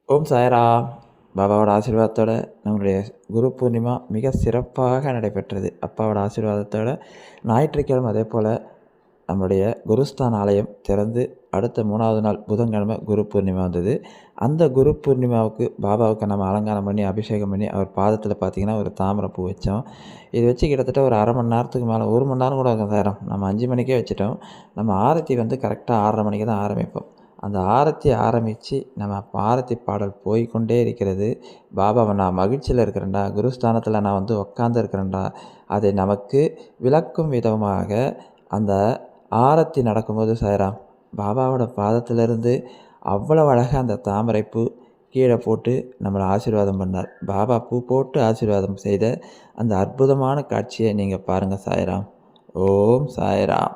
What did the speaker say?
ஓம் சாய்ராம். பாபாவோட ஆசீர்வாதத்தோட நம்மளுடைய குரு பூர்ணிமா மிக சிறப்பாக நடைபெற்றது. அப்பாவோட ஆசீர்வாதத்தோட ஞாயிற்றுக்கிழமை அதே போல் நம்மளுடைய குருஸ்தான் ஆலயம் திறந்து அடுத்த 3வது நாள் புதன்கிழமை குரு பூர்ணிமா வந்தது. அந்த குரு பூர்ணிமாவுக்கு பாபாவுக்கு நம்ம அலங்காரம் பண்ணி அபிஷேகம் பண்ணி அவர் பாதத்தில் பார்த்திங்கன்னா ஒரு தாமரை பூ வச்சோம். இது வச்சு கிட்டத்தட்ட ஒரு அரை மணி நேரத்துக்கு மேலே 1 மணி நேரம் கூட நேரம் நம்ம 5 மணிக்கே வச்சுட்டோம். நம்ம ஆரத்தி வந்து கரெக்டாக 6:30 மணிக்கு தான் ஆரம்பிப்போம். அந்த ஆரத்தி ஆரம்பித்து நம்ம ஆரத்தி பாடல் போய்கொண்டே இருக்கிறது. பாபாவை நான் மகிழ்ச்சியில் இருக்கிறேன்டா, குருஸ்தானத்தில் நான் வந்து உட்காந்து இருக்கிறேன்டா, அதை நமக்கு விளக்கும் விதமாக அந்த ஆரத்தி நடக்கும்போது சாய்ராம் பாபாவோட பாதத்திலிருந்து அவ்வளவு அழகாக அந்த தாமரைப்பூ கீழே போட்டு நம்மளை ஆசீர்வாதம் பண்ணார். பாபா பூ போட்டு ஆசீர்வாதம் செய்த அந்த அற்புதமான காட்சியை நீங்கள் பாருங்கள் சாய்ராம். ஓம் சாய்ராம்.